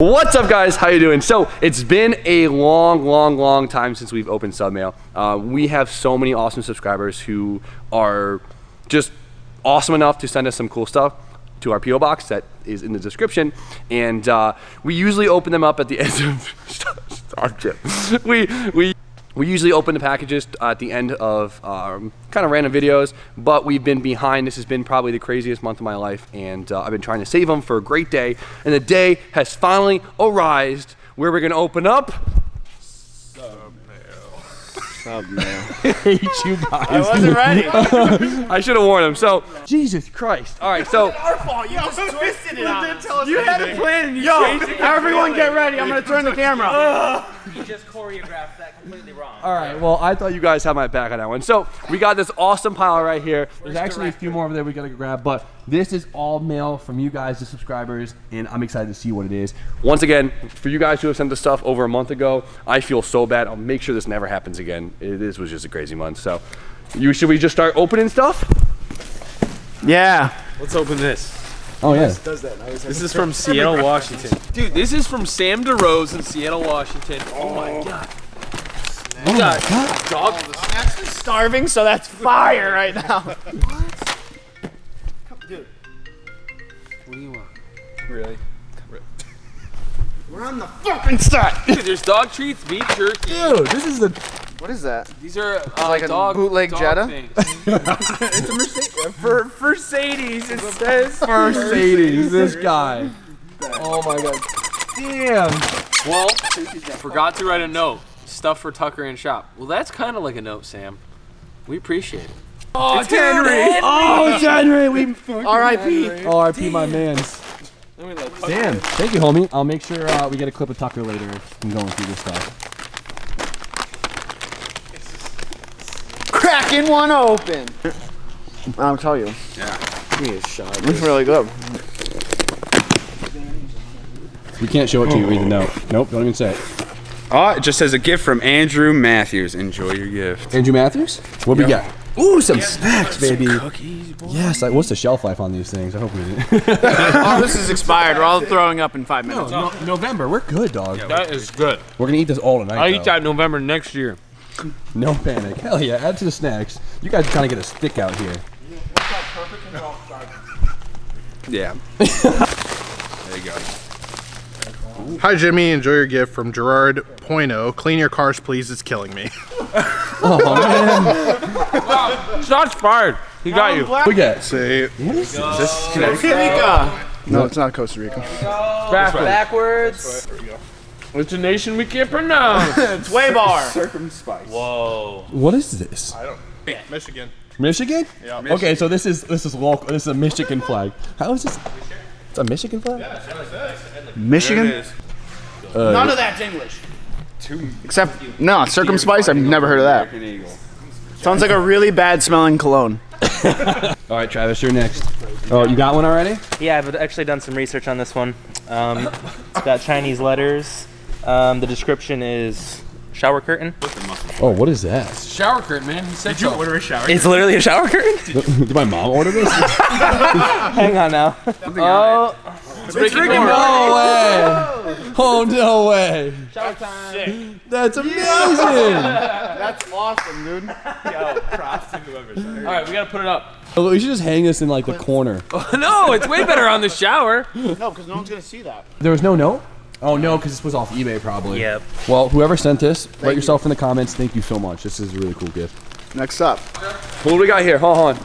What's up, guys? How you doing? So it's been a long time since we've opened Submail. We have so many awesome subscribers who are just awesome enough to send us some cool stuff to our PO box that is in the description, and we usually open them up at the end of we usually open the packages at the end of kind of random videos, but we've been behind. This has been probably the craziest month of my life, and I've been trying to save them for a great day, and the day has finally arrived where we're gonna open up Submail. Hate you guys. I wasn't ready. I should have warned him. So, Jesus Christ. All right, so. Our fault. You just twisted it on us. You had a plan and you changed it. Everyone get ready. I'm going to turn the camera. You just choreographed that completely wrong. All right, well, I thought you guys had my back on that one. So, we got this awesome pile right here. There's actually a few more over there we got to grab, but this is all mail from you guys, the subscribers, and I'm excited to see what it is. Once again, for you guys who have sent this stuff over a month ago, I feel so bad. I'll make sure this never happens again. This was just a crazy month. So, should we just start opening stuff? Yeah. Let's open this. Oh, yeah. This is from Seattle, Washington. Dude, this is from Sam DeRose in Seattle, Washington. Oh my god. Oh my God. Dog. I'm actually starving, so that's fire right now. What? Dude. What do you want? Really? We're on the fucking set. Dude, there's dog treats, beef jerky. Dude, this is the. What is that? These are like a dog bootleg Jetta? things. It's a Mercedes. It says Mercedes, this guy. Oh my God. Damn. Well, forgot to write a note. Stuff for Tucker and Shop. Well, that's kind of like a note, Sam. We appreciate it. Oh, it's Henry. Oh, it's Henry. We R.I.P. R.I.P. my mans. Damn. Thank you, homie. I'll make sure we get a clip of Tucker later if I'm going through this stuff. Cracking one open. I'll tell you. Yeah. Give me a shot. It's really good. We can't show it to you. Read the note. Nope. Don't even say it. Oh, it just says a gift from Andrew Matthews. Enjoy your gift. Andrew Matthews. What we got? Ooh, some snacks, baby. Some cookies, boy. Yes. What's the shelf life on these things? I hope we didn't. Oh, this is expired. We're all throwing up in 5 minutes. No, November. We're good, dog. That is good. We're gonna eat this all tonight. I'll eat that November next year. No panic. Hell yeah. Add to the snacks. You guys are trying to get a stick out here. Yeah. There you go. Hi Jimmy, enjoy your gift from Gerard Poino. Clean your cars, please. It's killing me. Oh man. Shots fired. He got you. We got. Say, What is this? Costa Rica. No, it's not Costa Rica. Backwards. It's a nation we can't pronounce. It's way bar. Circumspice. Whoa. What is this? I don't. Michigan. Michigan? Yeah. Okay, so this is local. This is a Michigan flag. How is this? It's a Michigan flag? Michigan? None of that's English. Except, no, circumspice, I've never heard of that. Sounds like a really bad smelling cologne. All right, Travis, you're next. Oh, you got one already? Yeah, I've actually done some research on this one. It's got Chinese letters. The description is shower curtain. Oh, what is that? Shower curtain, man. He said Did you order a shower? It's literally a shower curtain? Did my mom order this? Hang on now. Oh, it's Ricky No way! Oh, no way! shower time. That's amazing! That's awesome, dude. All right, we gotta put it up. Oh, we should just hang this in like the corner. No, it's way better on the shower. No, because no one's going to see that. There was no note? Oh no, because this was off eBay probably. Yep. Well, whoever sent this, write yourself in the comments. Thank you so much. This is a really cool gift. Next up. What do we got here? Hold on.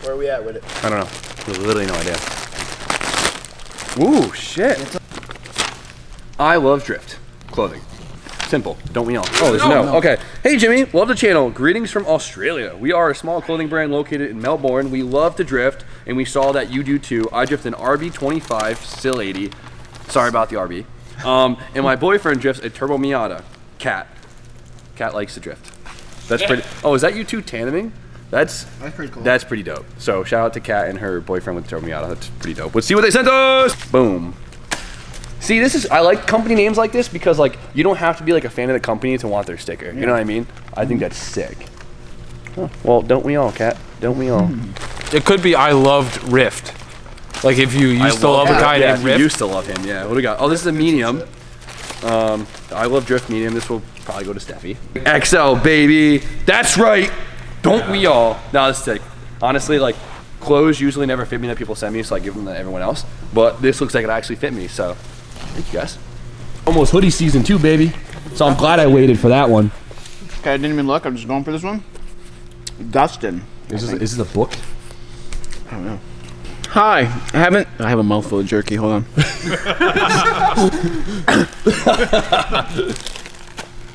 Where are we at with it? I don't know. Literally no idea. Ooh, shit. I love Drift clothing. Simple, don't we all? Oh, there's no. Okay. Hey, Jimmy. Love the channel. Greetings from Australia. We are a small clothing brand located in Melbourne. We love to drift, and we saw that you do too. I drift an RB25 Still 80. Sorry about the RB. And my boyfriend drifts a Turbo Miata. Cat. Cat likes to drift. That's pretty. Oh, is that you two tandeming? That's pretty cool. That's pretty dope. So shout out to Kat and her boyfriend with the Turbo Miata. That's pretty dope. Let's see what they sent us. Boom. See, I like company names like this because like you don't have to be like a fan of the company to want their sticker. You know what I mean? I think that's sick. Oh, well, don't we all, Kat? Don't we all? It could be I loved Rift. Like if you used to love a guy Yeah, named if you Riff. used to love him. Yeah. What do we got? Oh, this is a medium. I love drift medium. This will probably go to Steffi. XL, baby. That's right. Don't we all? No, this is sick. Honestly, like, clothes usually never fit me that people send me, so I give them to everyone else. But this looks like it actually fit me, so thank you guys. Almost hoodie season too, baby. So I'm glad I waited for that one. Okay, I didn't even look. I'm just going for this one. Dustin. Is this a book? I don't know. Hi, I have a mouthful of jerky. Hold on.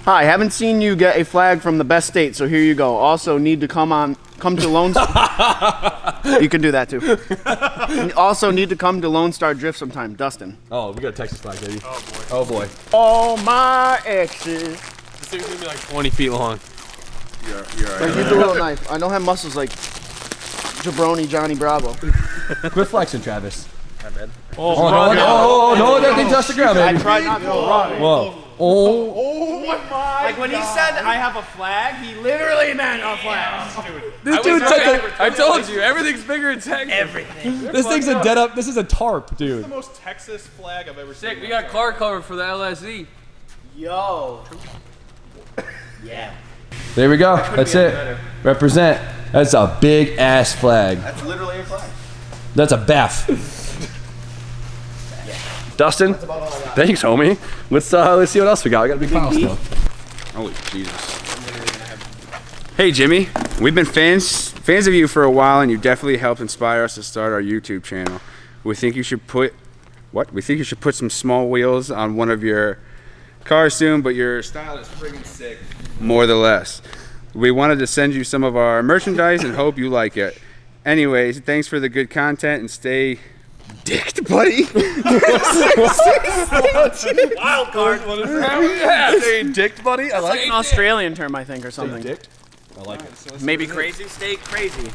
Hi, haven't seen you get a flag from the best state, so here you go. Also, need to come to Lone Star. You can do that too. Also, need to come to Lone Star Drift sometime. Dustin. Oh, we got a Texas flag, baby. Oh boy. All my exes. This thing's gonna be like 20 feet long. You're Like, right. use the little knife. I don't have muscles like Jabroni Johnny Bravo. Quit flexing, Travis. Oh, no, that thing touched the ground, I baby. tried not to run. Whoa. Oh. Like when he said I have a flag, he literally meant a flag. This dude took a, I told you, everything's bigger in Texas. this thing's a dead up, this is a tarp, dude. The most Texas flag I've ever seen. Sick, we got car cover for the LSE. Yo. There we go. That's it. Represent. That's a big ass flag. That's literally a flag. That's a bath. Dustin, thanks, homie. Let's see what else we got. We got a big pile still. Holy Jesus. Hey Jimmy, we've been fans of you for a while, and you definitely helped inspire us to start our YouTube channel. We think you should put some small wheels on one of your cars soon, but your style is friggin' sick. More the less. We wanted to send you some of our merchandise and hope you like it. Anyways, thanks for the good content and stay dicked, buddy. Wild card. What is that? Stay dicked, buddy. I like An Australian term, I think, or something. dicked. I like it. Maybe crazy. Stay crazy.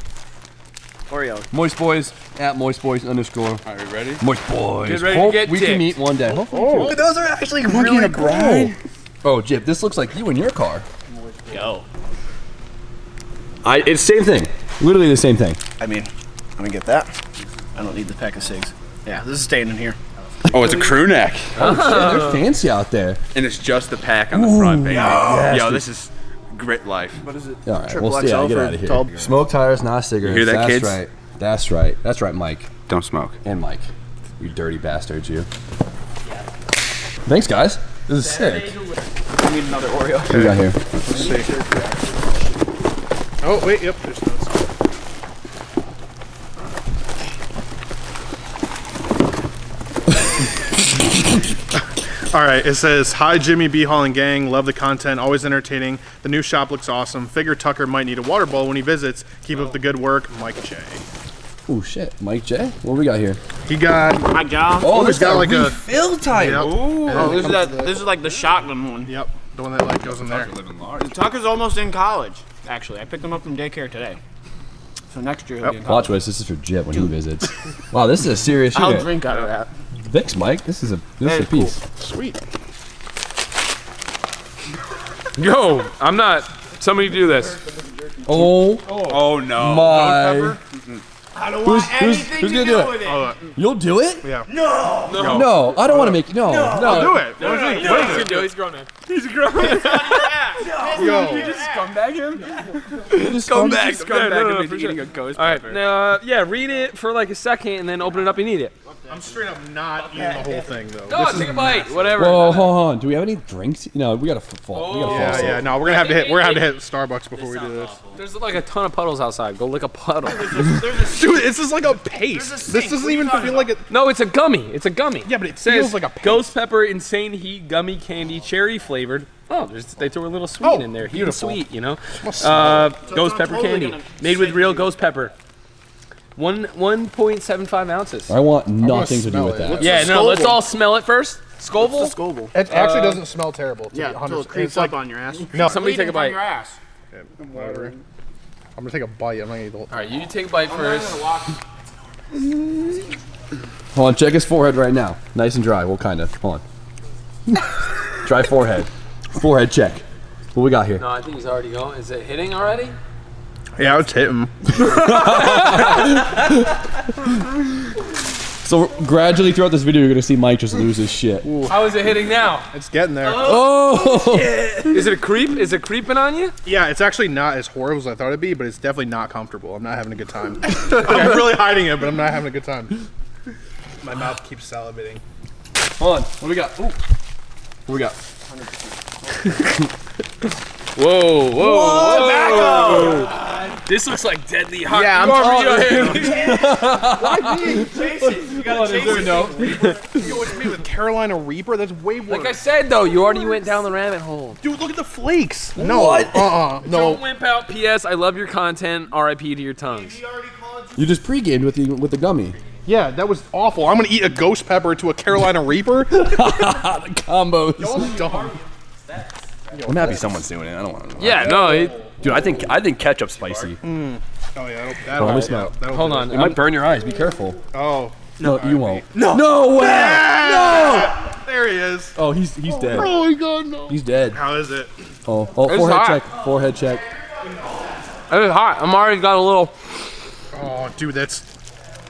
Oreo. Moist Boys at Moist Boys _. Are you ready? Moist Boys. Get ready to Hope get we can dicked. meet one day. Oh, those are actually really cool. Oh, Jip, this looks like you in your car. Yo. It's the same thing. Literally the same thing. I mean, I'm gonna get that. I don't need the pack of cigs. Yeah, this is staying in here. Oh, it's a crew neck. Oh, shit, they're fancy out there. And it's just the pack on the front, baby. Yo, this is grit life. All right, Triple we'll see how XL you get for out of here. tall- Smoke tires, not cigarettes. You hear that, That's kids? right. That's right. That's right, Mike. Don't smoke. And Mike. You dirty bastards, you. Thanks, guys. This is sick. I need another Oreo. What do we got here? Oh, wait, yep, there's notes. All right, it says, hi, Jimmy B. Hall and gang. Love the content, always entertaining. The new shop looks awesome. Figure Tucker might need a water bowl when he visits. Keep up the good work, Mike J. Oh, shit. Mike J? What do we got here? He got, My job. Oh, he's got like a, fill type. yep, This is like the shotgun one. yep, the one that like goes in there. Tucker's almost in college, actually. I picked him up from daycare today. So next year he'll be in college. Watch this. This is for Jip when he visits. Wow, this is a serious I'll unit. drink out of that. Thanks, Mike. This is a piece. Sweet. Yo, I'm not. Somebody do this. Oh no. My. I don't want anything who's to gonna do do it? with it. Oh, You'll do it? yeah. No, I don't want to make you. No. I'll do it. What he's gonna do? He's grown up. He's grown up. Yo. You just scumbag him. Scumbag. no, Scumbag. for Eating sure. a ghost All right, pepper. now, yeah, read it for like a second and then open it up and eat it. I'm straight up not eating the whole thing, though. No, take a bite. Whatever. Whoa, hold on. Do we have any drinks? No, we gotta fall. We gotta fall. Yeah, asleep. yeah, no, we're gonna have to hit Starbucks before we do this. There's like a ton of puddles outside. Go lick a puddle. Dude, this is like a paste. This doesn't even feel like it. No, it's a gummy. It's a gummy. Yeah, but it says feels like a paste. ghost pepper, insane heat, gummy candy, cherry flavored. Oh, they threw a little sweet in there. Heat and beautiful. sweet, you know. Must smell Ghost pepper totally candy, gonna made with shake real you. ghost pepper. 1.75 ounces. I want nothing to do smell with it. that. Yeah, a no, let's Scoville? all smell it first. Scoville. Scoville. It actually doesn't smell terrible. To Yeah, be until honest. it creeps It's like, up on your ass. no, Somebody take a bite. Your ass. whatever. I'm gonna take a bite. I'm not gonna eat the whole. All right, you take a bite first. Hold on, check his forehead right now. Nice and dry. Well, kind of. Hold on. Dry forehead. Forehead check. What we got here? No, I think he's already going. Is it hitting already? Yeah, it's hitting. So gradually throughout this video, you're gonna see Mike just lose his shit. How is it hitting now? It's getting there. Oh! Is it a creep? Is it creeping on you? Yeah, it's actually not as horrible as I thought it'd be, but it's definitely not comfortable. I'm not having a good time. I'm really hiding it, but I'm not having a good time. My mouth keeps salivating. Hold on. What do we got? Ooh. What do we got? Whoa, whoa, whoa. This looks like deadly hot. Yeah, Why me? Jason, you gotta chase it. Yo, it's made with Carolina Reaper? That's way worse. Like I said, though, you already went down the rabbit hole. Dude, look at the flakes. No. No. Don't wimp out. P.S. I love your content. R.I.P. to your tongues. You just pre-gamed with the gummy. Yeah, that was awful. I'm gonna eat a ghost pepper to a Carolina Reaper. The combos. Y'all dumb. I'm happy someone's doing it. I don't want to. Yeah, no. Dude, I think ketchup's spicy. Oh yeah, Let me smell. Hold on. It might burn your eyes. Be careful. Oh. No, you won't. No way. No. There he is. Oh, he's dead. Oh my god, no. He's dead. How is it? Oh, It's forehead hot. check. Forehead check. It is hot. I'm already got a little. Oh, dude, that's.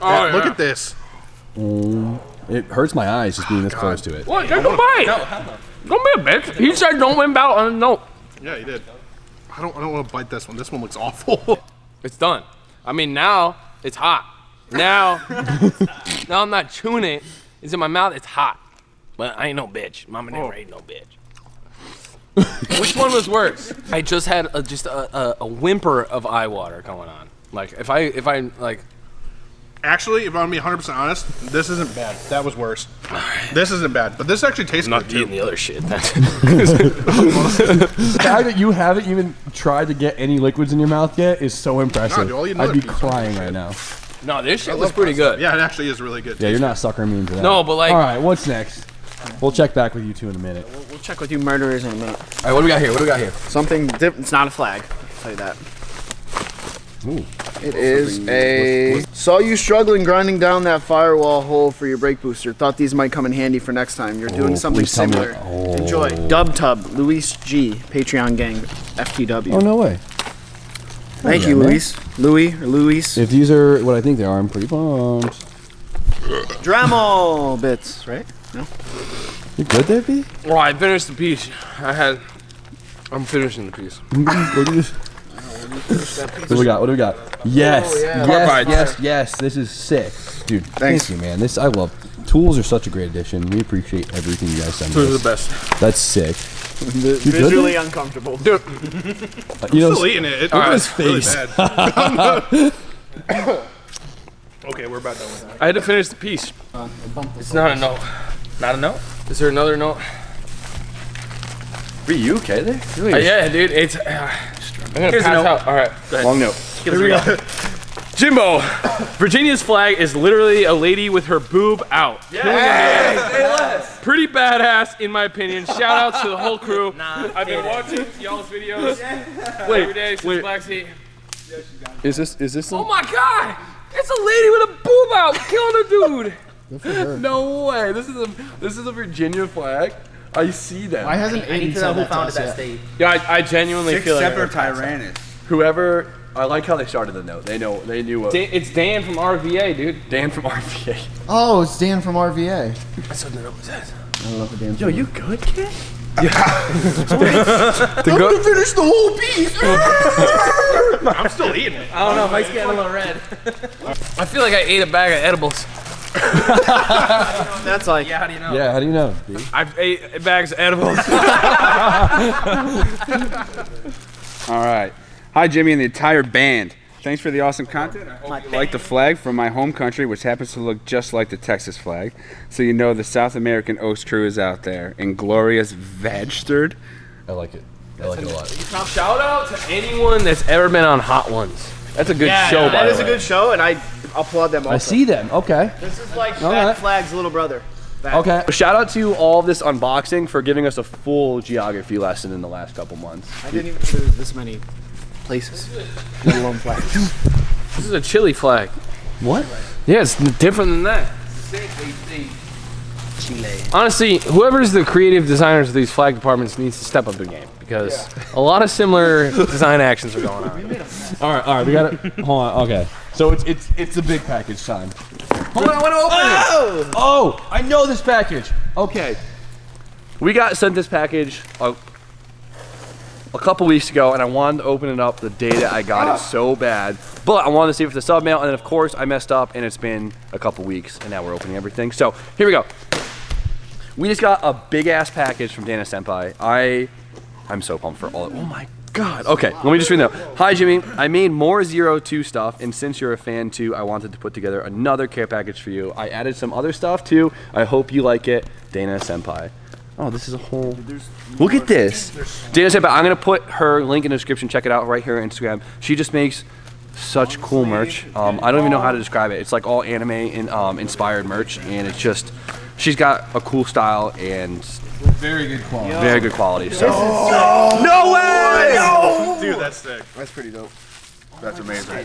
Oh, Look yeah. at this. It hurts my eyes just being this close to it. What? Take a bite. Don't be a bitch. He said don't wimp out on a note. Yeah, he did. I don't want to bite this one. This one looks awful. It's done. I mean, now it's hot. Now I'm not chewing it. It's in my mouth. It's hot. But I ain't no bitch. Mama never ain't no bitch. Which one was worse? I just had a whimper of eye water going on. Like if I like. Actually, if I'm gonna be 100% honest, this isn't bad. That was worse. This isn't bad, but this actually tastes Not good too. eating the other shit. The fact that you haven't even tried to get any liquids in your mouth yet is so impressive. Nah, dude, I'll eat I'd another be piece. crying right now. No, this shit was pretty good. Yeah, it actually is really good. Yeah, you're not sucker immune to that. No, but like. All right, what's next? We'll check back with you two in a minute. We'll check with you murderers in a minute. All right, what do we got here? What do we got here? Something different. It's not a flag. I'll tell you that. Ooh. It is a. Saw you struggling grinding down that firewall hole for your brake booster. Thought these might come in handy for next time. You're doing something please tell me. similar. Oh. Enjoy. Dub Tub, Luis G, Patreon gang, FTW. Oh, no way. Thank yeah, you, man. Luis. If these are what I think they are, I'm pretty pumped. Dremel bits, right? No. You good there, B? Oh, I finished the piece. I'm finishing the piece. What do we got? What do we got? Yes, yes. This is sick, dude. Thanks. Thank you, man. I love. Tools are such a great addition. We appreciate everything you guys send Those are us. the best. That's sick. Visually uncomfortable. Dude, You know, Still eating it. look at his Really face. bad. Okay, we're about done with that. I had to finish the piece. It's not a note. Not a note. Is there another note? Are you okay there? Yeah, dude. It's. I'm gonna Here's a pass note. out. All right. Go ahead. Long note. Here we go. Jimbo, Virginia's flag is literally a lady with her boob out. Pretty badass, in my opinion. Shout outs to the whole crew. I've been watching y'all's videos every day since Black Sea. Is this? Oh my god! It's a lady with a boob out killing a dude. No way. This is a Virginia flag. I see that. Why hasn't I need Aiden to know said who that to founded us that yet? state. Yeah, I genuinely feel like Tyrannus. Whoever. I like how they started the note. They knew what. it's Dan from RVA, dude. Dan from RVA. Oh, it's Dan from RVA. That's what the note says. I don't know if Dan. Yo, you good, kid? I'm gonna finish the whole piece. I'm still eating it. I don't know. Mike's getting a little red. I feel like I ate a bag of edibles. That's like. Yeah, how do you know? Yeah. How do you know, dude? I've ate bags of edibles. All right. Hi, Jimmy and the entire band. Thanks for the awesome content. I hope you like the flag from my home country, which happens to look just like the Texas flag. So you know the South American Oast crew is out there in glorious Vagsterd. I like it. I like it a lot. Shout out to anyone that's ever been on Hot Ones. That's a good show, by That the is a way. good show, and I applaud them also. I see them. Okay. This is like All Fat right. Flag's little brother. Okay. Shout out to all of this unboxing for giving us a full geography lesson in the last couple months. I didn't even know there was this many places, let alone flags. This is a Chile flag. What? Yeah, it's different than that. Honestly, whoever's the creative designers of these flag departments needs to step up their game because a lot of similar design actions are going on. All right, we got it. Hold on, okay. So it's the big package time. Hold on, I want to open it. Oh, I know this package. Okay. We got sent this package a couple weeks ago, and I wanted to open it up the day that I got it so bad. But I wanted to see if it's a sub mail, and then of course I messed up, and it's been a couple weeks, and now we're opening everything. So here we go. We just got a big ass package from Dana Senpai. I'm so pumped for all. Oh my God. Okay, let me just read that. Hi Jimmy, I made more 02 stuff, and since you're a fan too, I wanted to put together another care package for you. I added some other stuff too. I hope you like it, Dana Senpai. Oh, this is a whole. Look at this. Dana Senpai. I'm gonna put her link in the description. Check it out right here on Instagram. She just makes such cool merch. I don't even know how to describe it. It's like all anime and inspired merch, and it's just. She's got a cool style and Very good quality. Very good quality. So. No way! No! Dude, that's sick. That's pretty dope. That's amazing.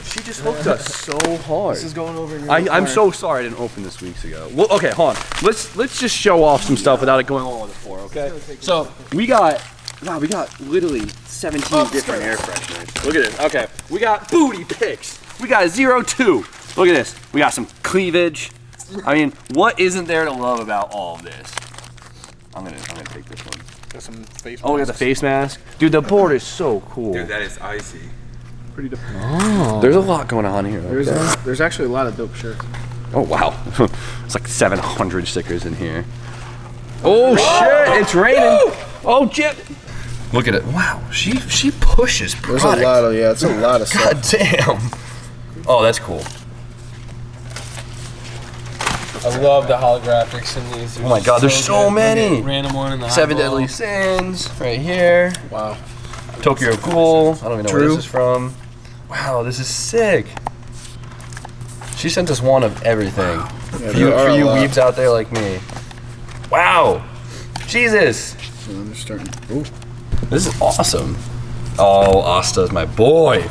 She just hooked us so hard. This is going over in your I'm so sorry I didn't open this weeks ago. Well, okay, hold on. Let's just show off some stuff without it going all on the floor, okay? So we got literally 17 different air fresheners. Look at this. Okay, we got booty pics. We got 02. Look at this. We got some cleavage. I mean, what isn't there to love about all of this? I'm gonna take this one. Got some face Oh, we got the face mask. Dude, the board is so cool. Dude, that is icy. pretty dope. Oh. There's a lot going on here. There's actually a lot of dope shirts. Oh wow, it's like 700 stickers in here. Oh shit, it's raining. Oh shit. Look at it. Wow, she pushes product. There's a lot of it's a lot of stuff. God damn. Oh, that's cool. I love the holographics in these. Oh my God, there's so many. Random one in the Seven eyeball. Deadly Sins right here. Wow. Tokyo Ghoul. I don't even know where True. this is from. Wow, this is sick. She sent us one of everything. Yeah, For you there are a lot. weebs out there like me. Wow. Jesus. So I'm just starting. Ooh. This is awesome. Oh, Asta's my boy.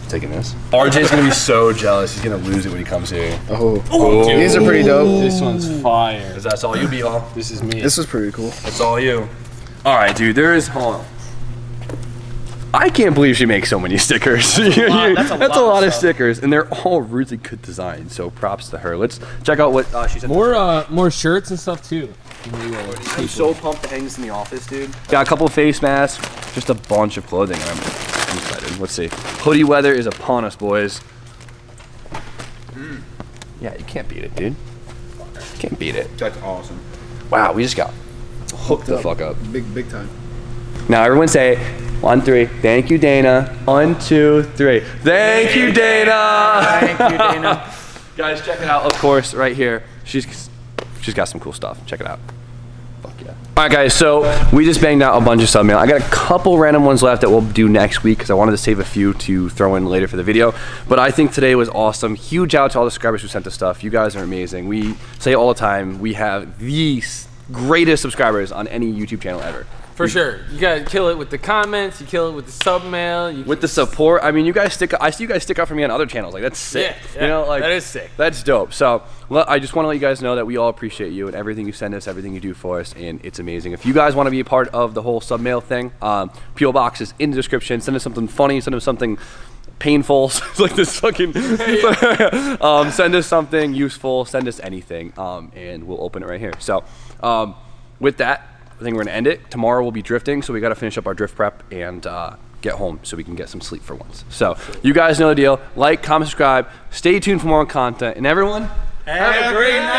Taking this. RJ's gonna be so jealous. He's gonna lose it when he comes here. Oh. These are pretty dope. This one's fire. Is that all you, B-Hall? This is me. This is pretty cool. It's all you. All right, dude. There is. Hold on. I can't believe she makes so many stickers. That's a lot of stickers, and they're all really good designs. So props to her. Let's check out what she said. More shirts and stuff too. I'm so pumped to hang this in the office, dude. Got a couple of face masks, just a bunch of clothing. I'm excited. Let's see. Hoodie weather is upon us, boys. Yeah, you can't beat it, dude. Can't beat it. That's awesome. Wow, we just got hooked the fuck up. Big time. Now everyone say 1, 3. Thank you, Dana. 1, 2, 3. Thank you, Dana. Thank you, Dana. Guys, check it out. Of course, right here. She's got some cool stuff. Check it out. Fuck yeah. All right, guys. So we just banged out a bunch of sub mail. I got a couple random ones left that we'll do next week because I wanted to save a few to throw in later for the video. But I think today was awesome. Huge out to all the subscribers who sent us stuff. You guys are amazing. We say it all the time. We have the greatest subscribers on any YouTube channel ever. For sure. You gotta kill it with the comments, you kill it with the sub mail. With the support, I mean, you guys I see you guys stick up for me on other channels. Like, that's sick. Yeah, You know, like that is sick. That's dope. So, I just want to let you guys know that we all appreciate you and everything you send us, everything you do for us, and it's amazing. If you guys want to be a part of the whole sub mail thing, PO box is in the description. Send us something funny. Send us something painful. Like this fucking. Send us something useful. Send us anything, and we'll open it right here. So, with that, I think we're gonna end it. Tomorrow we'll be drifting, so we gotta finish up our drift prep and get home so we can get some sleep for once. So you guys know the deal. Like, comment, subscribe. Stay tuned for more content. And everyone, Have a great night.